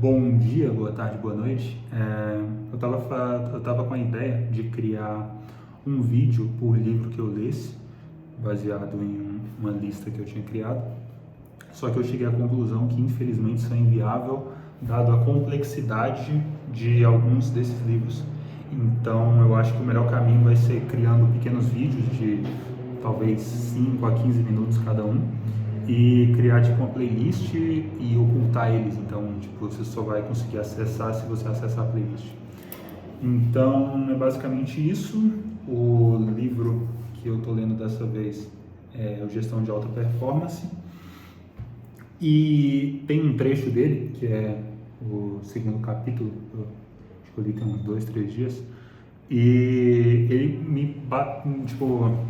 Bom dia, boa tarde, boa noite. Eu tava com a ideia de criar um vídeo por livro que eu lesse, baseado em uma lista que eu tinha criado. Só que eu cheguei à conclusão que, infelizmente, isso é inviável, dado a complexidade de alguns desses livros. Então, eu acho que o melhor caminho vai ser criando pequenos vídeos de talvez 5 a 15 minutos cada um e criar tipo uma playlist e ocultar eles. Então, tipo, você só vai conseguir acessar se você acessar a playlist. Então, é basicamente isso. O livro que eu tô lendo dessa vez é o Gestão de Alta Performance. E tem um trecho dele, que é o segundo capítulo, eu acho que eu li tem uns 2, 3 dias, e ele me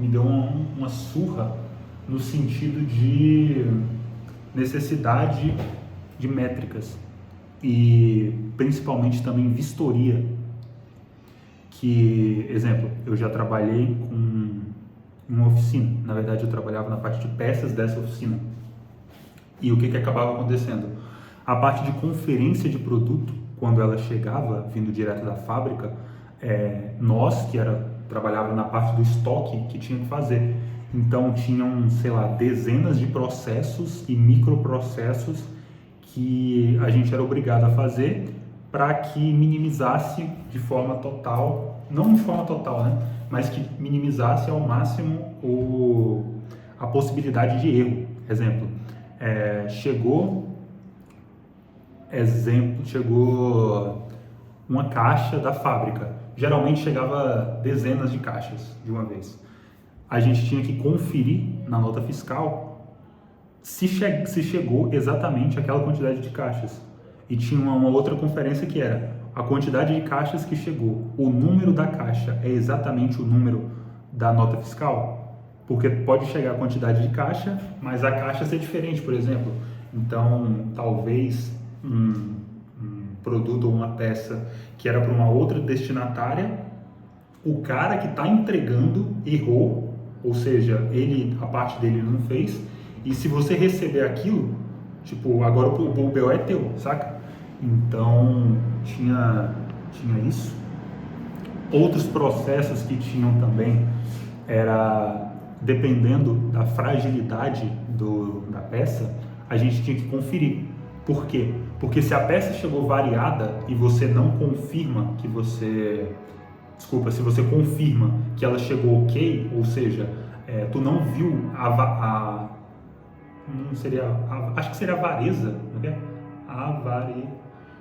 deu uma surra no sentido de necessidade de métricas e principalmente também vistoria. Que, exemplo, eu já trabalhei com uma oficina, na verdade eu trabalhava na parte de peças dessa oficina. E o que acabava acontecendo? A parte de conferência de produto, quando ela chegava, vindo direto da fábrica, nós, que trabalhava na parte do estoque, que tinha que fazer. Então, tinham, sei lá, dezenas de processos e microprocessos que a gente era obrigado a fazer para que minimizasse de forma total, não de forma total, né? Mas que minimizasse ao máximo a possibilidade de erro. Chegou uma caixa da fábrica. Geralmente chegava dezenas de caixas de uma vez. A gente tinha que conferir na nota fiscal se chegou exatamente aquela quantidade de caixas. E tinha uma outra conferência que era a quantidade de caixas que chegou. O número da caixa é exatamente o número da nota fiscal? Porque pode chegar a quantidade de caixa, mas a caixa ser diferente, por exemplo. Então, talvez um produto ou uma peça que era para uma outra destinatária, o cara que está entregando errou, ou seja, a parte dele não fez, e se você receber aquilo, tipo, agora o BO é teu, saca? Então, tinha isso. Outros processos que tinham também era, dependendo da fragilidade da peça, a gente tinha que conferir. Por quê? Porque se a peça chegou variada e você não confirma que você... Desculpa, se você confirma que ela chegou ok, ou seja, tu não viu acho que seria a avareza, não é?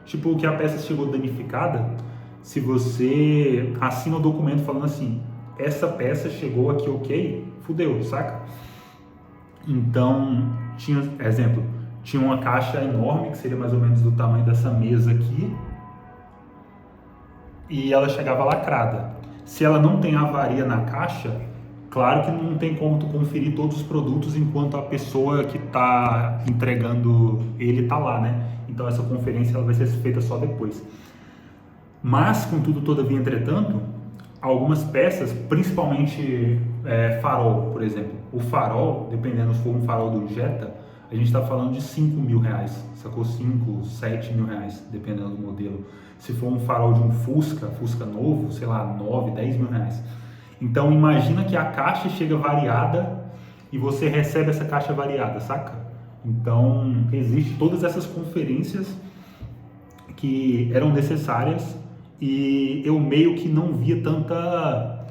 Tipo, que a peça chegou danificada, se você assina o documento falando assim, essa peça chegou aqui ok, fudeu, saca? Então, tinha uma caixa enorme, que seria mais ou menos do tamanho dessa mesa aqui, e ela chegava lacrada. Se ela não tem avaria na caixa, claro que não tem como tu conferir todos os produtos enquanto a pessoa que está entregando ele está lá, né? Então essa conferência ela vai ser feita só depois. Mas, contudo, todavia, entretanto, algumas peças, principalmente farol, por exemplo. O farol, dependendo se for um farol do Jetta, a gente está falando de 5 mil reais, sacou? 5, 7 mil reais, dependendo do modelo. Se for um farol de um Fusca novo, sei lá, 9, 10 mil reais. Então imagina que a caixa chega variada e você recebe essa caixa variada, saca? Então existem todas essas conferências que eram necessárias e eu meio que não via tanta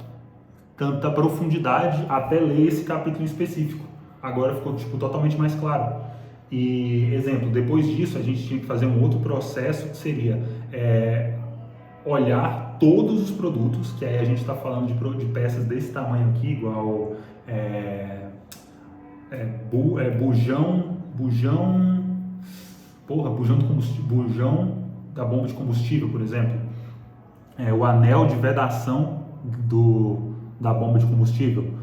profundidade até ler esse capítulo específico. Agora ficou tipo totalmente mais claro. E exemplo, depois disso a gente tinha que fazer um outro processo que seria olhar todos os produtos, que aí a gente está falando de peças desse tamanho aqui, igual bujão da bomba de combustível, por exemplo, o anel de vedação da bomba de combustível.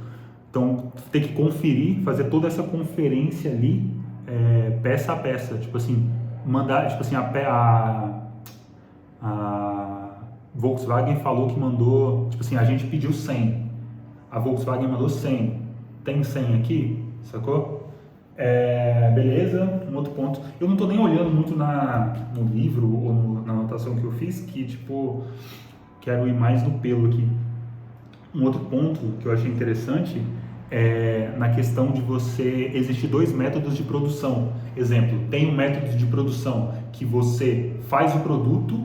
Então, tem que conferir, fazer toda essa conferência ali, peça a peça, tipo assim, mandar, tipo assim, a Volkswagen falou que mandou, tipo assim, a gente pediu 100, a Volkswagen mandou 100, tem 100 aqui, sacou? Beleza, um outro ponto. Eu não tô nem olhando muito no livro ou na anotação que eu fiz, que tipo, quero ir mais no pelo aqui. Um outro ponto que eu achei interessante é na questão de você existir dois métodos de produção. Exemplo, tem um método de produção que você faz o produto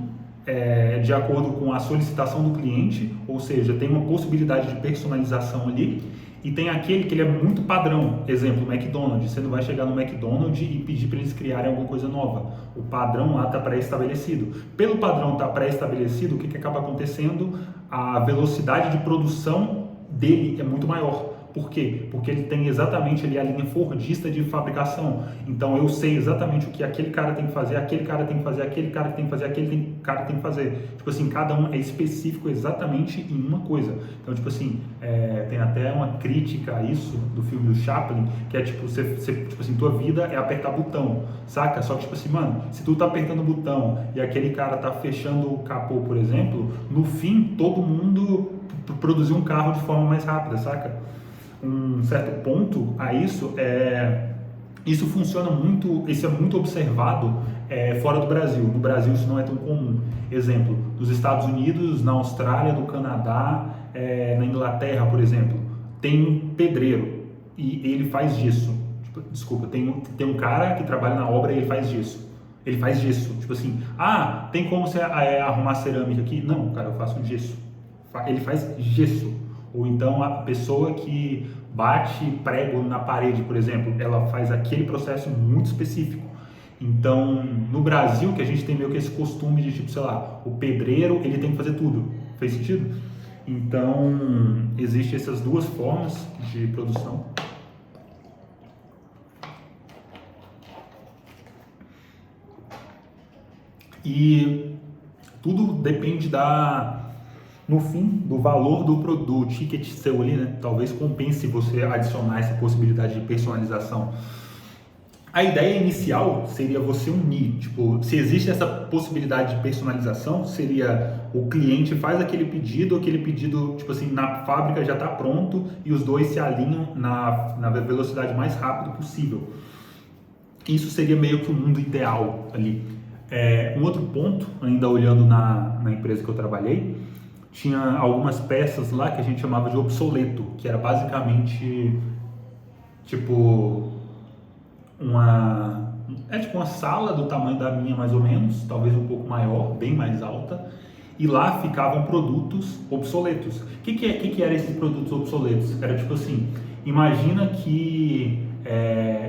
de acordo com a solicitação do cliente, ou seja, tem uma possibilidade de personalização ali. E tem aquele que ele é muito padrão, exemplo, McDonald's. Você não vai chegar no McDonald's e pedir para eles criarem alguma coisa nova. O padrão lá está pré-estabelecido. Pelo padrão estar pré-estabelecido, o que acaba acontecendo? A velocidade de produção dele é muito maior. Por quê? Porque ele tem exatamente ali a linha fordista de fabricação. Então eu sei exatamente o que aquele cara tem que fazer, aquele cara tem que fazer, aquele cara tem que fazer, aquele cara tem que fazer. Tipo assim, cada um é específico exatamente em uma coisa. Então, tipo assim, tem até uma crítica a isso do filme do Chaplin, que é tipo, tipo assim, tua vida é apertar botão, saca? Só que tipo assim, mano, se tu tá apertando o botão e aquele cara tá fechando o capô, por exemplo, no fim todo mundo produziu um carro de forma mais rápida, saca? Um certo ponto a isso funciona muito, isso é muito observado fora do Brasil. No Brasil isso não é tão comum. Exemplo, nos Estados Unidos, na Austrália, no Canadá, na Inglaterra, por exemplo, tem um pedreiro e ele faz gesso. Desculpa, tem um cara que trabalha na obra e ele faz gesso. Ele faz gesso. Tipo assim, tem como você arrumar cerâmica aqui? Não, cara, eu faço gesso. Ele faz gesso. Ou então a pessoa que bate prego na parede, por exemplo, ela faz aquele processo muito específico. Então, no Brasil, que a gente tem meio que esse costume de, tipo, sei lá, o pedreiro, ele tem que fazer tudo. Fez sentido? Então, existem essas duas formas de produção. E tudo depende no fim, do valor do ticket seu ali, né? Talvez compense você adicionar essa possibilidade de personalização. A ideia inicial seria você unir, tipo, se existe essa possibilidade de personalização, seria o cliente faz aquele pedido, tipo assim, na fábrica já está pronto e os dois se alinham na velocidade mais rápida possível. Isso seria meio que o mundo ideal ali. Um outro ponto, ainda olhando na empresa que eu trabalhei, tinha algumas peças lá que a gente chamava de obsoleto, que era basicamente tipo uma sala do tamanho da minha mais ou menos, talvez um pouco maior, bem mais alta, e lá ficavam produtos obsoletos. O que eram esses produtos obsoletos? Era tipo assim, imagina que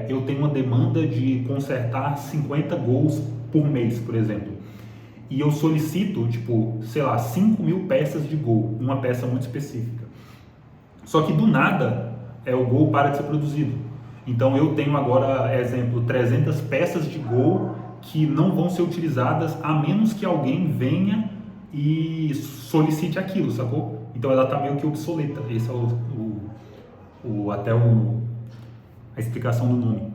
eu tenho uma demanda de consertar 50 gols por mês, por exemplo. E eu solicito, tipo, sei lá, 5.000 peças de gol, uma peça muito específica. Só que do nada, o gol para de ser produzido. Então eu tenho agora, exemplo, 300 peças de gol que não vão ser utilizadas a menos que alguém venha e solicite aquilo, sacou? Então ela está meio que obsoleta. Esse é a explicação do nome.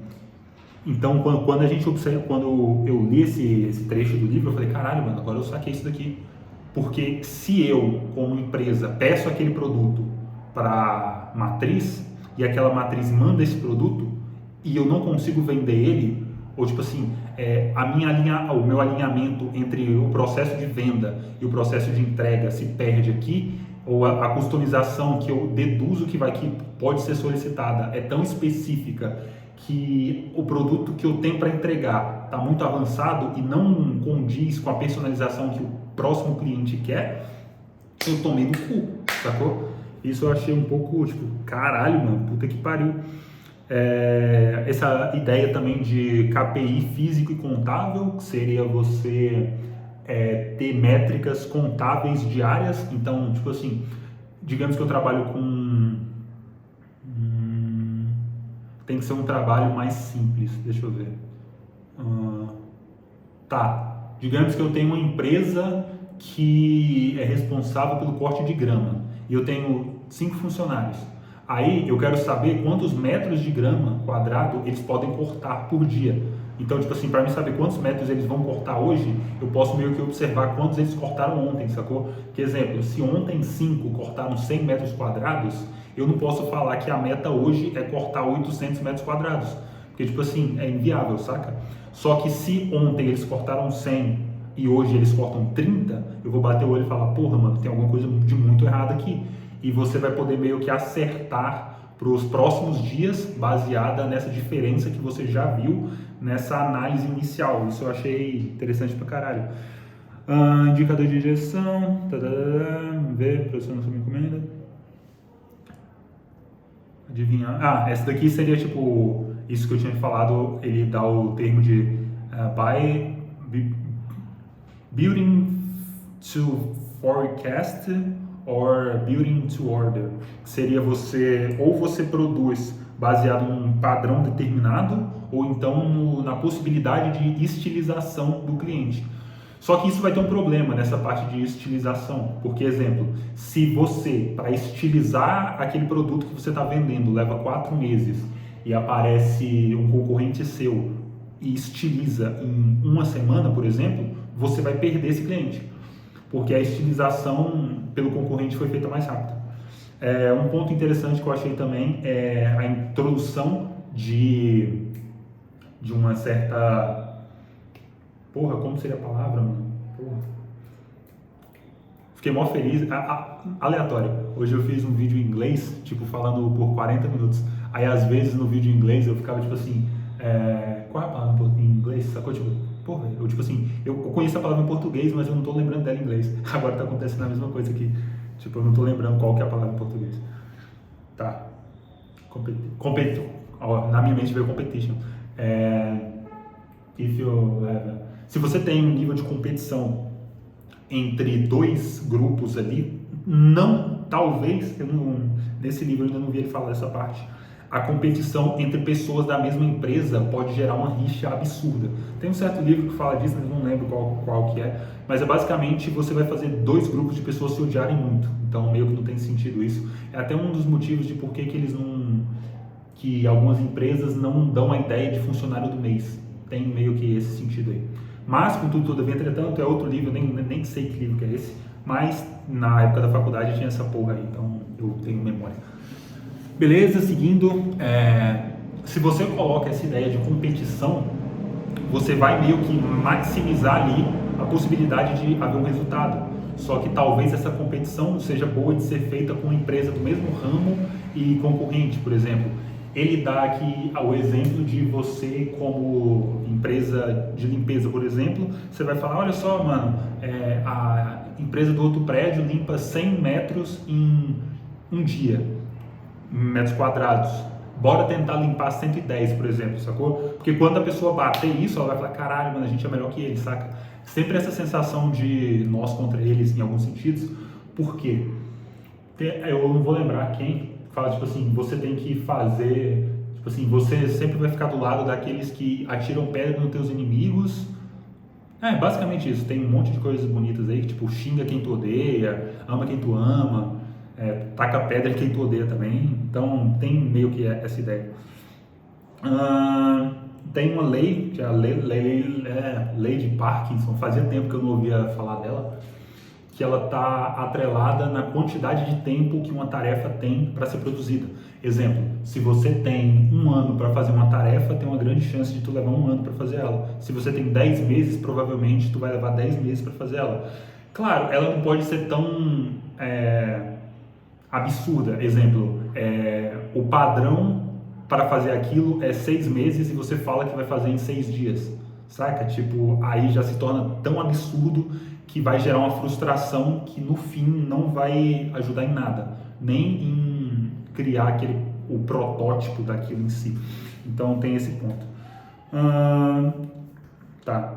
Então, quando a gente observa, quando eu li esse trecho do livro, eu falei, caralho, mano, agora eu saquei isso daqui. Porque se eu, como empresa, peço aquele produto para matriz e aquela matriz manda esse produto e eu não consigo vender ele, ou tipo assim, o meu alinhamento entre o processo de venda e o processo de entrega se perde aqui, ou a customização que eu deduzo que pode ser solicitada é tão específica que o produto que eu tenho para entregar está muito avançado e não condiz com a personalização que o próximo cliente quer, eu tomei no cu, sacou? Isso eu achei um pouco, tipo, caralho, mano, puta que pariu. Essa ideia também de KPI físico e contável, que seria você ter métricas contáveis diárias. Então, tipo assim, digamos que eu trabalho com... tem que ser um trabalho mais simples, deixa eu ver. Digamos que eu tenho uma empresa que é responsável pelo corte de grama e eu tenho 5 funcionários. Aí eu quero saber quantos metros de grama quadrado eles podem cortar por dia. Então, tipo assim, para mim saber quantos metros eles vão cortar hoje, eu posso meio que observar quantos eles cortaram ontem, sacou? Que exemplo, se ontem 5 cortaram 100 metros quadrados, eu não posso falar que a meta hoje é cortar 800 metros quadrados. Porque, tipo assim, é inviável, saca? Só que se ontem eles cortaram 100 e hoje eles cortam 30, eu vou bater o olho e falar, porra, mano, tem alguma coisa de muito errado aqui. E você vai poder meio que acertar para os próximos dias, baseada nessa diferença que você já viu nessa análise inicial. Isso eu achei interessante pra caralho. Indicador de injeção, vamos ver, produção da sua encomenda. Adivinhar. Essa daqui seria tipo, isso que eu tinha falado, ele dá o termo de building to forecast or building to order. Seria você produz baseado num padrão determinado ou então na possibilidade de estilização do cliente. Só que isso vai ter um problema nessa parte de estilização, porque, exemplo, se você, para estilizar aquele produto que você está vendendo, leva 4 meses e aparece um concorrente seu e estiliza em 1 semana, por exemplo, você vai perder esse cliente, porque a estilização pelo concorrente foi feita mais rápido. Um ponto interessante que eu achei também é a introdução de uma certa... Porra, como seria a palavra, mano? Porra. Fiquei mó feliz. Aleatório. Hoje eu fiz um vídeo em inglês, tipo, falando por 40 minutos. Aí, às vezes, no vídeo em inglês, eu ficava, tipo assim... qual é a palavra em inglês? Sacou? Tipo, porra, eu, tipo assim... Eu conheço a palavra em português, mas eu não tô lembrando dela em inglês. Agora tá acontecendo a mesma coisa aqui. Tipo, eu não tô lembrando qual que é a palavra em português. Tá. Competition. Na minha mente veio competition. Se você tem um nível de competição entre 2 grupos ali, talvez, nesse livro eu ainda não vi ele falar dessa parte, a competição entre pessoas da mesma empresa pode gerar uma rixa absurda. Tem um certo livro que fala disso, mas eu não lembro qual que é, mas basicamente você vai fazer 2 grupos de pessoas se odiarem muito, então meio que não tem sentido isso. É até um dos motivos de por que que algumas empresas não dão a ideia de funcionário do mês. Tem meio que esse sentido aí. Mas, contudo, todavia, entretanto, é outro livro, nem sei que livro que é esse, mas na época da faculdade tinha essa porra aí, então eu tenho memória. Beleza, seguindo, se você coloca essa ideia de competição, você vai meio que maximizar ali a possibilidade de haver um resultado. Só que talvez essa competição seja boa de ser feita com uma empresa do mesmo ramo e concorrente, por exemplo. Ele dá aqui o exemplo de você, como empresa de limpeza, por exemplo, você vai falar, olha só, mano, a empresa do outro prédio limpa 100 metros em um dia, metros quadrados. Bora tentar limpar 110, por exemplo, sacou? Porque quando a pessoa bater isso, ela vai falar, caralho, mano, a gente é melhor que ele, saca? Sempre essa sensação de nós contra eles, em alguns sentidos. Por quê? Eu não vou lembrar quem fala, tipo assim, você tem que fazer, tipo assim, você sempre vai ficar do lado daqueles que atiram pedra nos teus inimigos. Basicamente isso. Tem um monte de coisas bonitas aí, que tipo, xinga quem tu odeia, ama quem tu ama, taca pedra em quem tu odeia também. Então tem meio que essa ideia. Tem uma lei, que é a lei de Parkinson, fazia tempo que eu não ouvia falar dela, que ela está atrelada na quantidade de tempo que uma tarefa tem para ser produzida. Exemplo, se você tem 1 ano para fazer uma tarefa, tem uma grande chance de tu levar 1 ano para fazer ela. Se você tem 10 meses, provavelmente tu vai levar 10 meses para fazer ela. Claro, ela não pode ser tão absurda. Exemplo, o padrão para fazer aquilo é 6 meses e você fala que vai fazer em 6 dias. Saca? Tipo, aí já se torna tão absurdo que vai gerar uma frustração que no fim não vai ajudar em nada, nem em criar o protótipo daquilo em si. Então tem esse ponto. Tá.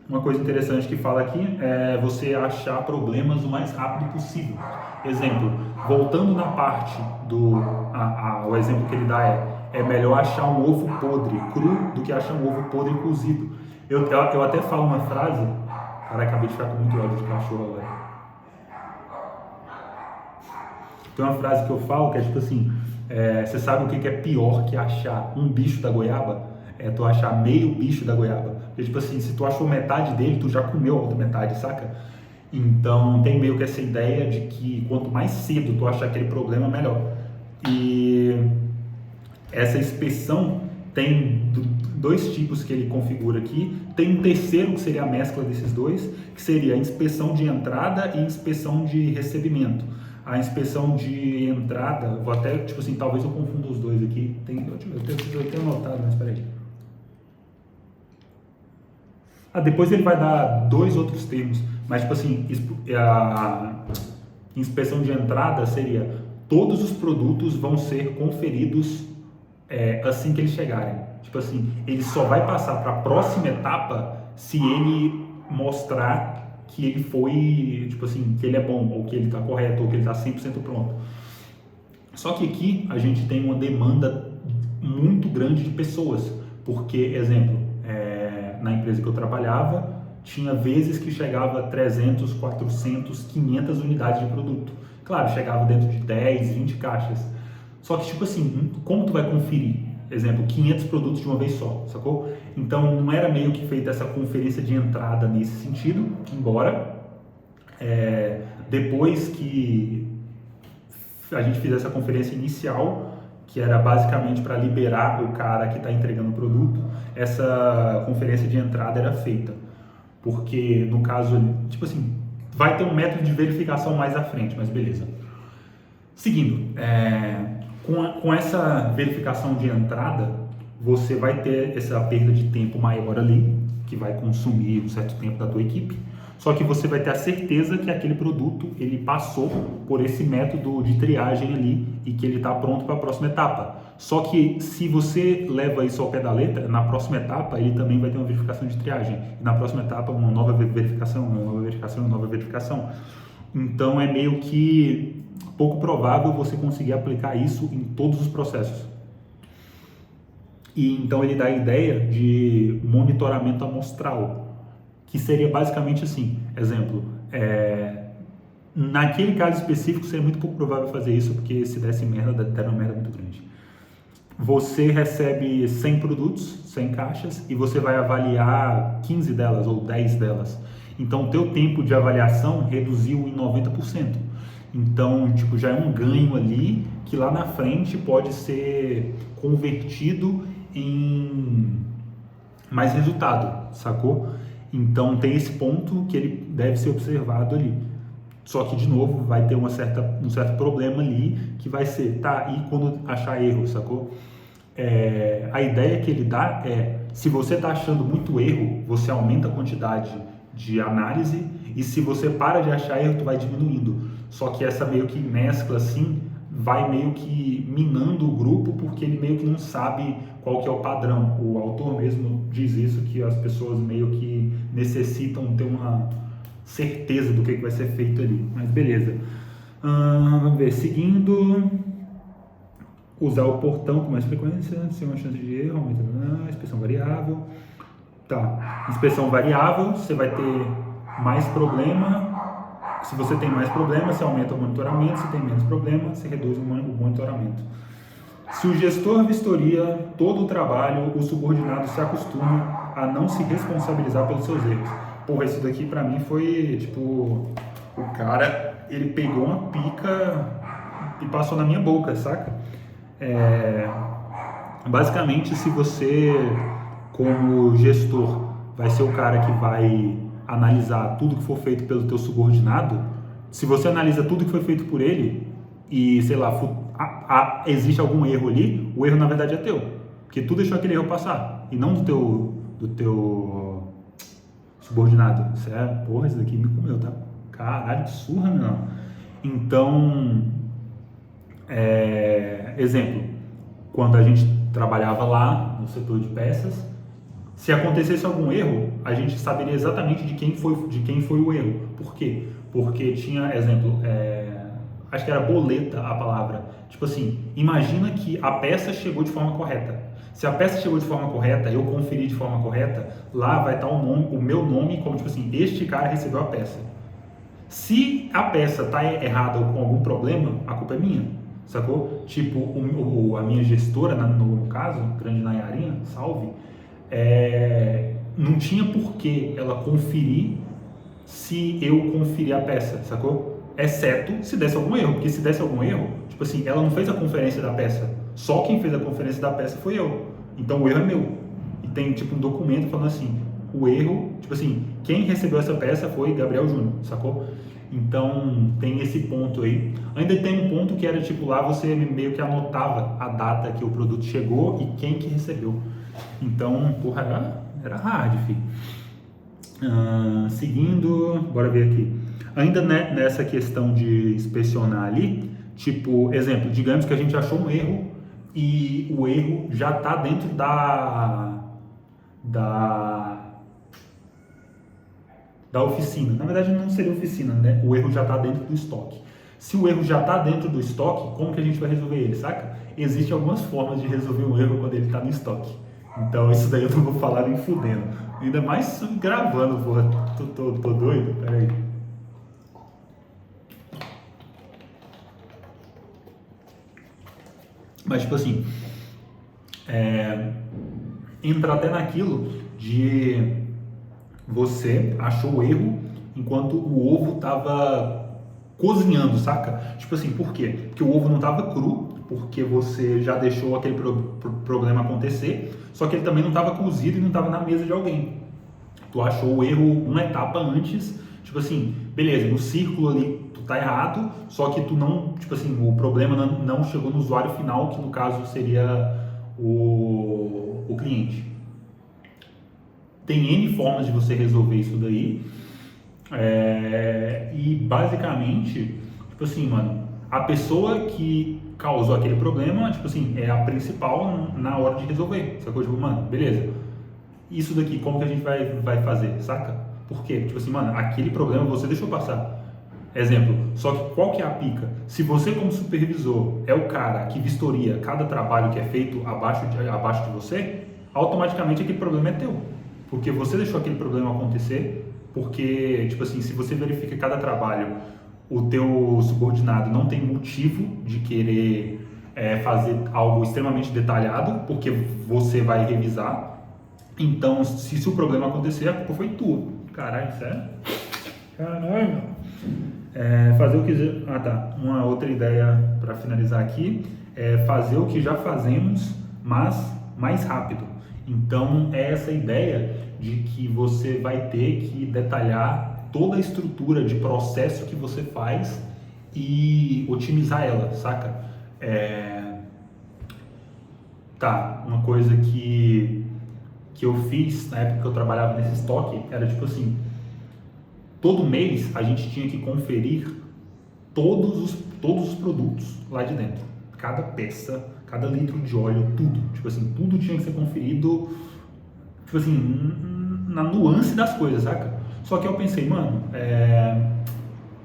Uma coisa interessante que fala aqui é você achar problemas o mais rápido possível. Exemplo, voltando na parte o exemplo que ele dá é melhor achar um ovo podre cru do que achar um ovo podre cozido. Eu até falo uma frase. Cara, acabei de ficar com muito ódio de cachorro agora. Tem uma frase que eu falo que é tipo assim, você sabe o que é pior que achar um bicho da goiaba? É tu achar meio bicho da goiaba. Porque tipo assim, se tu achou metade dele, tu já comeu a outra metade, saca? Então tem meio que essa ideia de que quanto mais cedo tu achar aquele problema, melhor. E essa inspeção tem dois tipos que ele configura aqui. Tem um terceiro que seria a mescla desses dois, que seria a inspeção de entrada e inspeção de recebimento. A inspeção de entrada, vou até, tipo assim, talvez eu confunda os dois aqui. Eu tenho anotado, mas peraí. Depois ele vai dar dois outros termos, mas tipo assim, a inspeção de entrada seria: todos os produtos vão ser conferidos assim que eles chegarem. Tipo assim, ele só vai passar para a próxima etapa se ele mostrar que ele foi, tipo assim, que ele é bom, ou que ele está correto, ou que ele está 100% pronto. Só que aqui a gente tem uma demanda muito grande de pessoas, porque, exemplo, na empresa que eu trabalhava, tinha vezes que chegava a 300, 400, 500 unidades de produto. Claro, chegava dentro de 10, 20 caixas. Só que, tipo assim, como tu vai conferir? Exemplo, 500 produtos de uma vez só, sacou? Então, não era meio que feita essa conferência de entrada nesse sentido, embora depois que a gente fizesse essa conferência inicial, que era basicamente para liberar o cara que está entregando o produto, essa conferência de entrada era feita. Porque, no caso, tipo assim, vai ter um método de verificação mais à frente, mas beleza. Seguindo, com essa verificação de entrada, você vai ter essa perda de tempo maior ali, que vai consumir um certo tempo da tua equipe, só que você vai ter a certeza que aquele produto ele passou por esse método de triagem ali e que ele está pronto para a próxima etapa. Só que se você leva isso ao pé da letra, na próxima etapa ele também vai ter uma verificação de triagem. E na próxima etapa uma nova verificação, uma nova verificação, uma nova verificação. Então é meio que pouco provável você conseguir aplicar isso em todos os processos. E então ele dá a ideia de monitoramento amostral, que seria basicamente assim, exemplo, naquele caso específico seria muito pouco provável fazer isso, porque se desse merda, daria uma merda muito grande. Você recebe 100 produtos, 100 caixas, e você vai avaliar 15 delas ou 10 delas. Então, o teu tempo de avaliação reduziu em 90%. Então, tipo, já é um ganho ali que lá na frente pode ser convertido em mais resultado, sacou? Então tem esse ponto que ele deve ser observado ali. Só que, de novo, vai ter um certo problema ali, que vai ser, tá, e quando achar erro, sacou? A ideia que ele dá se você está achando muito erro, você aumenta a quantidade de análise, e se você para de achar erro, tu vai diminuindo. Só que essa meio que mescla assim, vai meio que minando o grupo, porque ele meio que não sabe qual que é o padrão. O autor mesmo diz isso, que as pessoas meio que necessitam ter uma certeza do que vai ser feito ali. Mas beleza. Vamos ver. Seguindo, usar o portão com mais frequência, sem uma chance de erro, aumentando a inspeção variável. Tá. Inspeção variável, você vai ter mais problema. Se você tem mais problema, você aumenta o monitoramento. Se tem menos problema, você reduz o monitoramento. Se o gestor vistoria todo o trabalho, o subordinado se acostuma a não se responsabilizar pelos seus erros. Porra, isso daqui pra mim foi, tipo, o cara, ele pegou uma pica e passou na minha boca, saca? Basicamente, se você, como gestor, vai ser o cara que vai analisar tudo que for feito pelo teu subordinado, se você analisa tudo que foi feito por ele e, sei lá, existe algum erro ali, o erro na verdade é teu, porque tu deixou aquele erro passar e não do teu subordinado. Porra, isso daqui me comeu, tá? Caralho, que surra, meu. Então, exemplo, quando a gente trabalhava lá no setor de peças, se acontecesse algum erro, a gente saberia exatamente de quem foi o erro. Por quê? Porque tinha, exemplo, acho que era boleta a palavra. Tipo assim, imagina que a peça chegou de forma correta. Se a peça chegou de forma correta, eu conferi de forma correta, lá vai estar o meu nome como, tipo assim, este cara recebeu a peça. Se a peça está errada ou com algum problema, a culpa é minha, sacou? Tipo, a minha gestora, no caso, grande Nayarinha, salve, não tinha por que ela conferir se eu conferir a peça, sacou? Exceto se desse algum erro, porque se desse algum erro, tipo assim, ela não fez a conferência da peça, só quem fez a conferência da peça foi eu. Então o erro é meu. E tem tipo um documento falando assim, o erro, tipo assim, quem recebeu essa peça foi Gabriel Júnior, sacou? Então tem esse ponto aí. Ainda tem um ponto que era tipo lá você meio que anotava a data que o produto chegou e quem que recebeu. Então, porra, era hard, filho. Seguindo, bora ver aqui. Ainda nessa questão de inspecionar ali, tipo, exemplo, digamos que a gente achou um erro e o erro já está dentro da, da oficina. Na verdade, não seria oficina, né? O erro já está dentro do estoque. Se o erro já está dentro do estoque, como que a gente vai resolver ele, saca? Existem algumas formas de resolver um erro quando ele está no estoque. Então, isso daí eu não vou falar nem fudendo. Ainda mais gravando, porra. Tô doido? Peraí. Mas, tipo assim, entra até naquilo de você achou o erro enquanto o ovo tava cozinhando, saca? Tipo assim, por quê? Porque o ovo não tava cru, porque você já deixou aquele problema acontecer, só que ele também não tava cozido e não tava na mesa de alguém. Tu achou o erro uma etapa antes, tipo assim, beleza, no círculo ali tu tá errado, só que tu não, tipo assim, o problema não chegou no usuário final, que no caso seria o cliente. Tem N formas de você resolver isso daí. E basicamente, tipo assim, mano, a pessoa que causou aquele problema, tipo assim, é a principal na hora de resolver. Sacou? Tipo, mano, beleza. Isso daqui, como que a gente vai fazer, saca? Por quê? Tipo assim, mano, aquele problema você deixou passar. Exemplo, só que qual que é a pica? Se você como supervisor é o cara que vistoria cada trabalho que é feito abaixo de você, automaticamente aquele problema é teu. Porque você deixou aquele problema acontecer, porque, tipo assim, se você verifica cada trabalho, o teu subordinado não tem motivo de querer fazer algo extremamente detalhado, porque você vai revisar. Então, se o problema acontecer, a culpa foi tua. Caralho, sério? Caralho. Fazer o que... Ah, tá. Uma outra ideia para finalizar aqui é fazer o que já fazemos, mas mais rápido. Então, é essa ideia de que você vai ter que detalhar toda a estrutura de processo que você faz e otimizar ela, saca? Tá, uma coisa que eu fiz na época que eu trabalhava nesse estoque era tipo assim, todo mês a gente tinha que conferir todos os produtos lá de dentro, cada peça, cada litro de óleo, tudo, tipo assim, tudo tinha que ser conferido, tipo assim, na nuance das coisas, saca? Só que eu pensei, mano,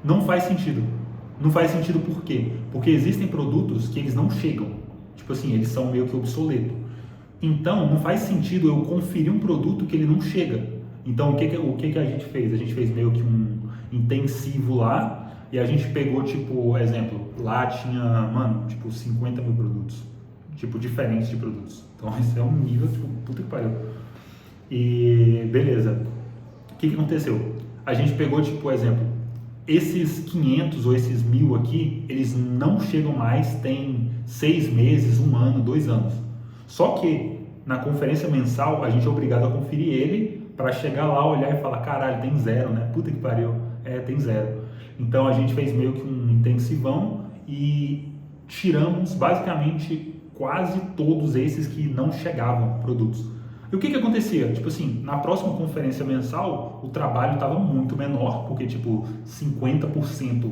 não faz sentido. Não faz sentido por quê? Porque existem produtos que eles não chegam, tipo assim, eles são meio que obsoletos. Então, não faz sentido eu conferir um produto que ele não chega. Então, o que a gente fez? A gente fez meio que um intensivo lá e a gente pegou, tipo, exemplo, lá tinha, mano, tipo, 50 mil produtos, tipo, diferentes de produtos. Então, esse é um nível, tipo, puta que pariu. E, beleza. O que aconteceu? A gente pegou, tipo, exemplo, esses 500 ou esses 1000 aqui, eles não chegam mais, tem 6 meses, 1 ano, 2 anos. Só que na conferência mensal a gente é obrigado a conferir ele para chegar lá, olhar e falar, caralho, tem 0, né? Puta que pariu, tem 0. Então a gente fez meio que um intensivão e tiramos basicamente quase todos esses que não chegavam produtos. E o que acontecia? Tipo assim, na próxima conferência mensal o trabalho estava muito menor, porque tipo 50%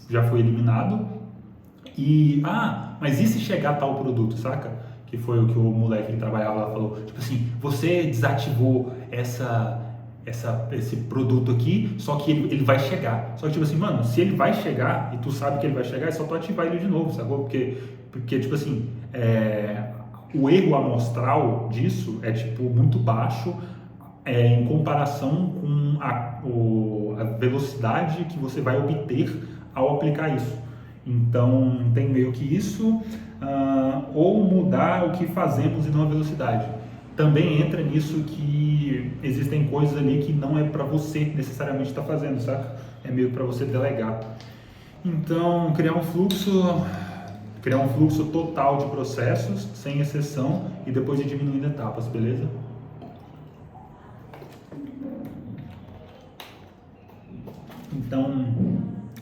já foi eliminado. E, mas e se chegar tal produto, saca? Que foi o que o moleque que trabalhava lá falou, tipo assim, você desativou esse produto aqui, só que ele vai chegar. Só que tipo assim, mano, se ele vai chegar e tu sabe que ele vai chegar, é só tu ativar ele de novo, sacou? Porque tipo assim, o erro amostral disso é tipo muito baixo em comparação com a velocidade que você vai obter ao aplicar isso. Então tem meio que isso, ou mudar o que fazemos em uma velocidade. Também entra nisso que existem coisas ali que não é para você necessariamente estar fazendo, saca? É meio para você delegar. Então criar um fluxo total de processos, sem exceção, e depois ir diminuindo etapas, beleza? Então,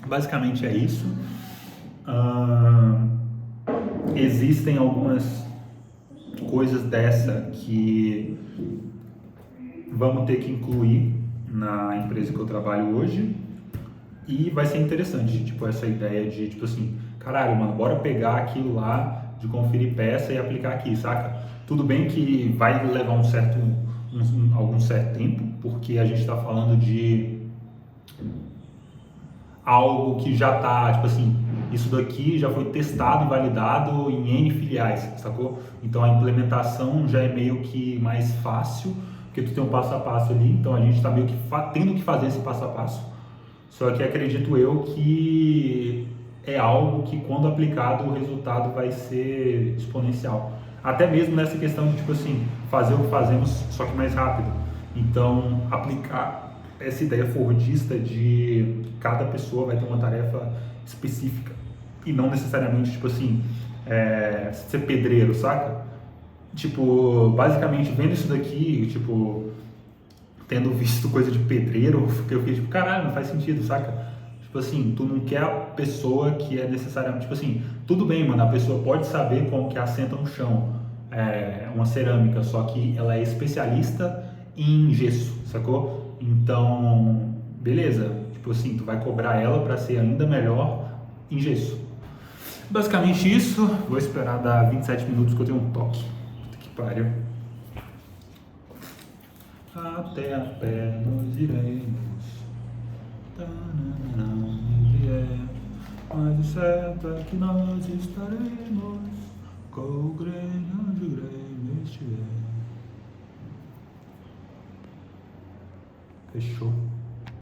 basicamente é isso. Existem algumas coisas dessa que vamos ter que incluir na empresa que eu trabalho hoje e vai ser interessante, tipo, essa ideia de, tipo assim, caralho, mano, bora pegar aquilo lá de conferir peça e aplicar aqui, saca? Tudo bem que vai levar algum certo tempo, porque a gente está falando de algo que já tá, tipo assim, isso daqui já foi testado e validado em N filiais, sacou? Então a implementação já é meio que mais fácil, porque tu tem um passo a passo ali, então a gente está meio que tendo que fazer esse passo a passo. Só que acredito eu que é algo que quando aplicado o resultado vai ser exponencial. Até mesmo nessa questão de, tipo assim, fazer o que fazemos, só que mais rápido. Então, aplicar essa ideia fordista de cada pessoa vai ter uma tarefa específica e não necessariamente, tipo assim, ser pedreiro, saca? Tipo, basicamente, vendo isso daqui, tipo, tendo visto coisa de pedreiro, eu fiquei tipo, caralho, não faz sentido, saca? Tipo assim, tu não quer a pessoa que é necessariamente, tipo assim, tudo bem, mano, a pessoa pode saber como que assenta um chão, uma cerâmica, só que ela é especialista em gesso, sacou? Então, beleza, tipo assim, tu vai cobrar ela para ser ainda melhor em gesso. Basicamente isso, vou esperar dar 27 minutos que eu tenho um toque. Puta que pariu. Até a pé nós iremos, onde vier, mas o certo é que nós estaremos com o Grêmio onde o Grêmio estiver. Fechou.